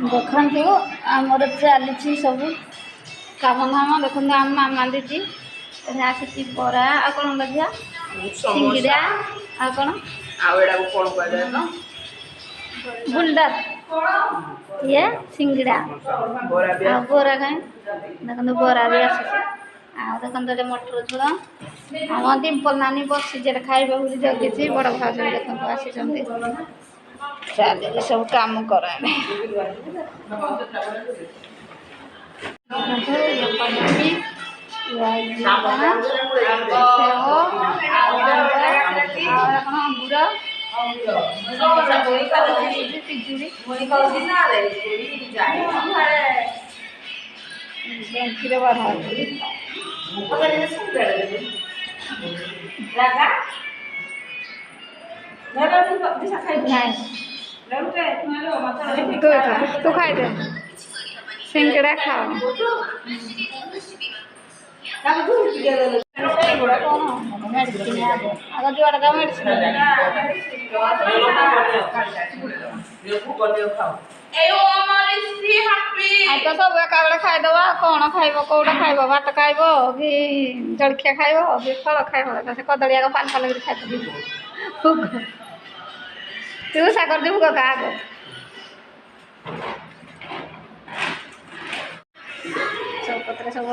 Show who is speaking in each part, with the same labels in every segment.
Speaker 1: ଦେଖନ୍ତୁ ଆମର ଚାଲିଛି ସବୁ କାମ ଧାମ। ଦେଖନ୍ତୁ ଆମ ମାମା ଦିଦି ଏଠି ଆସିଛି ବରା ଆଉ କ'ଣ ଝିଅ ସିଙ୍ଗିଡ଼ା ଆଉ କ'ଣ
Speaker 2: ଆଉ ଏଟାକୁ କ'ଣ କୁହାଯାଏ ତ?
Speaker 1: ବୁଲଡର ଇଏ ସିଙ୍ଗିଡ଼ା ଆଉ ବରା କାହିଁ ଦେଖନ୍ତୁ ବରା ବି ଆସୁଛି। ଆଉ ଦେଖନ୍ତୁ ଏଠି ମଟର ଝୋଳ। ଆମ ଡିମ୍ପଲ ନାନୀ ବସିଛି ଏଠି ଖାଇବା ବୋଲି ଜଗିଛି। ବଡ଼ ଭାଉଜ ଦେଖନ୍ତୁ ଆସିଛନ୍ତି। ଚାଲିଛି ସବୁ କାମ କରାଣି। ବେଞ୍ଚରେ ବଢ଼ା ତୁ ଖାଇଦେ ସିଙ୍ଗଡ଼ା ଖାଅ। ମେଡ଼ିସିନ ଆଗ ଯୁଆଡ଼େ ମେଡ଼ିସିନ ତ ସବୁ ଏକା ବେଳେ ଖାଇଦେବ। ଆଉ କ'ଣ ଖାଇବ? କେଉଁଟା ଖାଇବ? ଭାତ ଖାଇବ କି ଜଳଖିଆ ଖାଇବ କି ଫଳ ଖାଇବ? ସେ କଦଳୀ ଆଗ ପାଲ ପାଲ କରି ଖାଇଦେବି। ତୁ ସାଗର ଯିବୁ କାହା ଆଗ ସବୁପତ୍ର ସବୁ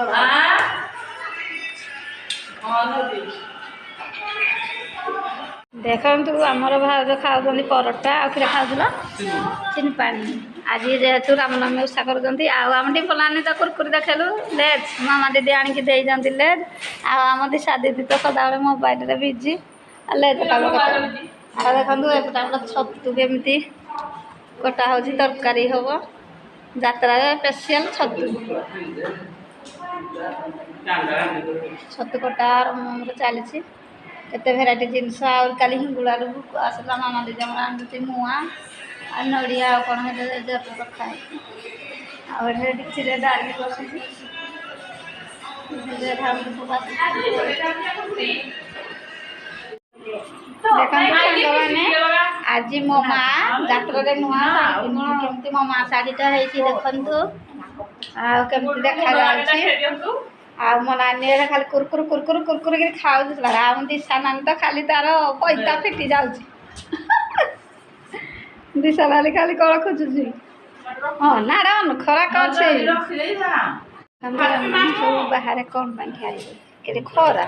Speaker 1: ଦେଖନ୍ତୁ ଆମର ଭାଉଜ ଖାଉଛନ୍ତି ପରଟା। ଆଉ କ୍ଷୀର ଖାଉଥିଲ ଚିନି ପାଣି। ଆଜି ଯେହେତୁ ରାମନବମୀ ଓଷା କରୁଛନ୍ତି ଆଉ ଆମ ଡିମ୍ପଲାନି ତ କୁରକୁରି ଦେଖେଇଲୁ ଲେଜ୍ ମାମା ଦିଦି ଆଣିକି ଦେଇଛନ୍ତି ଲେଜ୍। ଆଉ ଆମ ଦିଶା ଦିଦି ତ ସଦାବେଳେ ମୋବାଇଲରେ ବିଜି ଆଉ ଲେଜ୍ ଖାଇବ କେତେବେଳେ। ଆଉ ଦେଖନ୍ତୁ ଏପଟେ ଆମର ଛତୁ କେମିତି କଟା ହେଉଛି ତରକାରୀ ହେବ। ଯାତ୍ରାରେ ସ୍ପେଶିଆଲ ଛତୁ କଟା ଆମର ଚାଲିଛି। କେତେ ଭେରାଇଟି ଜିନିଷ। ଆଉ କାଲି ହିଙ୍ଗୁଳାରୁ ଆସିଲା ମାମା ଦିଦି ଆମର ଆଣୁଛି ମୁଆଁ ଆଉ ନଡ଼ିଆ ଆଉ କ'ଣ ହେଲେ ରଖା ହେଇଛି। ଆଉ ଏଠାରେ ଡିକ୍ଚିରେ ଡାଲି ବସିଛି। ଦେଖନ୍ତୁ ସାଙ୍ଗମାନେ ଆଜି ମୋ ମା ଯାତ୍ରାରେ ନୂଆ ଶାଢ଼ୀ ପିନ୍ଧିଛି। କେମିତି ମୋ ମା ଶାଢ଼ୀଟା ହେଇଛି ଦେଖନ୍ତୁ। ଆଉ କେମିତି ଦେଖାଯାଉଛି। ଆଉ ମୋ ନାନୀ ଖାଲି କୁରକୁରୁ କୁରକୁରୁ କୁରକୁରୁ କରି ଖାଉଛି। ଆଉ ଦିଶା ନାନୀ ତ ଖାଲି ତାର ପଇତା ଫିଟି ଯାଉଛି। ଦିଶା ନାନୀ ଖାଲି କ'ଣ ଖୋଜୁଛି? ହଁ ନା ଖରାକ ଅଛି। ସବୁ ବାହାରେ କ'ଣ ପାଇଁ ଖାଇବେ? କେତେ ଖରା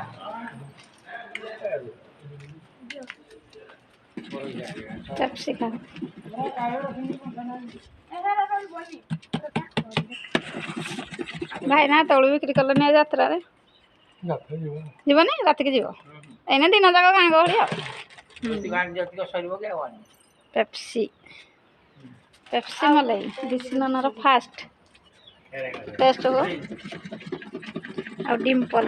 Speaker 1: କ୍ୟାପ୍ସିକମ୍ ଭାଇ ନା ତଳୁ ବିକ୍ରି କଲେନି ଯାତ୍ରାରେ ଯିବନି ରାତିକି ଯିବ। ଏଇନା ଦିନ ଯାକ ଗାଁ ଗହଳି ଆଉ ପେପ୍ସି ପେପ୍ସି ମଲେଇ ଦିଶି ନନାର ଫାଷ୍ଟ ଟେଷ୍ଟ ହବ। ଆଉ ଡିମ୍ପଲ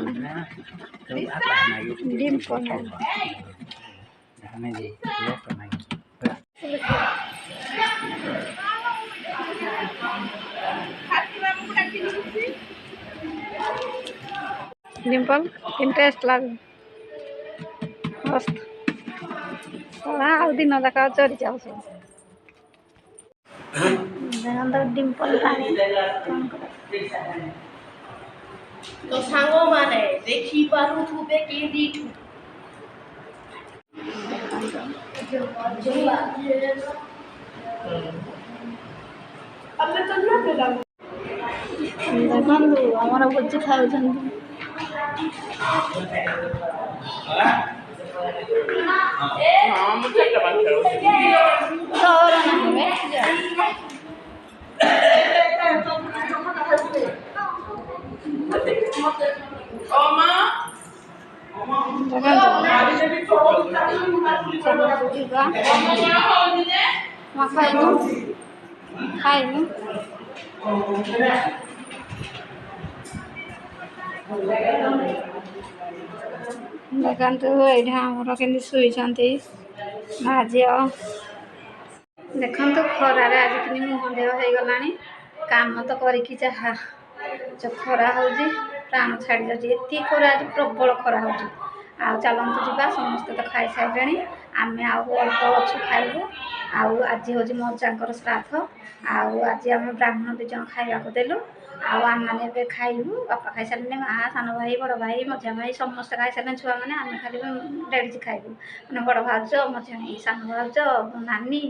Speaker 1: डिम्पल इंटरेस्ट लागू मस्त ଆଉ ଦିନ ଯାକ ଚରି ଯାଉଛ। डिम्पल
Speaker 2: तो ସାଙ୍ଗମାନେ ଦେଖିପାରୁଥିବେ କି ଦିଠୁ
Speaker 1: ଦେଖନ୍ତୁ ଆମର ଭୋଜି ଖାଉଛନ୍ତି। ଖାଇନି ଦେଖନ୍ତୁ ଏଇଠି ଆମର କେମିତି ଶୋଇଛନ୍ତି ମା ଝିଅ। ଦେଖନ୍ତୁ ଖରାରେ ଆଜି କେମିତି ମୁହଁ ଦେହ ହେଇଗଲାଣି। କାମ ତ କରିକି ଯାହା ଖରା ହେଉଛି ପ୍ରାଣ ଛାଡ଼ି ଯାଉଛି। ଏତେ ଖରା ଆଜି ପ୍ରବଳ ଖରା ହେଉଛି। ଆଉ ଚାଲନ୍ତୁ ଯିବା ସମସ୍ତେ ତ ଖାଇସାରିଲେଣି। ଆମେ ଆଉ ଅଳ୍ପ ଅଛୁ ଖାଇବୁ। ଆଉ ଆଜି ହେଉଛି ମୋ ଅଜାଙ୍କର ଶ୍ରାଦ୍ଧ। ଆଉ ଆଜି ଆମେ ବ୍ରାହ୍ମଣ 2 ଜଣ ଖାଇବାକୁ ଦେଲୁ। ଆଉ ଆମମାନେ ଏବେ ଖାଇବୁ। ବାପା ଖାଇସାରିଲେଣି, ମା', ସାନ ଭାଇ, ବଡ଼ ଭାଇ, ମଝିଆ ଭାଇ ସମସ୍ତେ ଖାଇସାରିଲେଣି। ଛୁଆମାନେ ଆମେ ଖାଲି ଲେଡ଼ିଜ୍ ଖାଇବୁ। ମାନେ ବଡ଼ ଭାଉଜ, ମଝିଆ ସାନ ଭାଉଜ, ନାନୀ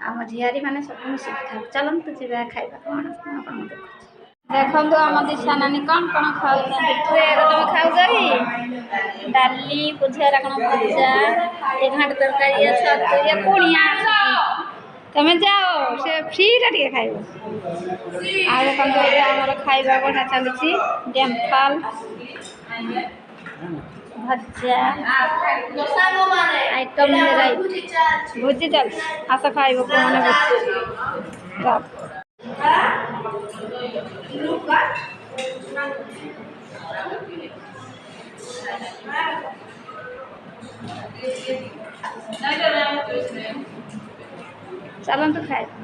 Speaker 1: ଆଉ ମୋ ଝିଆରୀ ମାନେ ସବୁ ମିଶିକି ଖାଇବୁ। ଚାଲନ୍ତୁ ଯିବା ଖାଇବା କ'ଣ ଆପଣଙ୍କୁ ଦେଖୁଛି। ଦେଖନ୍ତୁ ଆମ ଦିଶା ନାନୀ କ'ଣ କ'ଣ ଖାଉଛନ୍ତି। ଟ୍ରେରେ ତମେ ଖାଉଛ କି? ଡାଲି, ବୁଝିଆରା କ'ଣ ଭଜା, ଏ ଘାଣ୍ଟ ତରକାରୀ, ଏ ଛତୁ, ଏ କୁଣିଆ ତମେ ଯାଅ, ସେ ଫ୍ରିରେ ଟିକେ ଖାଇବ। ଆଉ ଦେଖନ୍ତୁ ଏବେ ଆମର ଖାଇବା ବଢ଼ା ଚାଲିଛି। ଡେମ୍ଫାଲ, ଭଜା, ଆଇଟମ୍ ଭୋଜି ଚାଲିଛି। ଆସ ଖାଇବ ପୁଅମାନେ ଭୋଜି। ଚାଲନ୍ତୁ ଖାଇବା।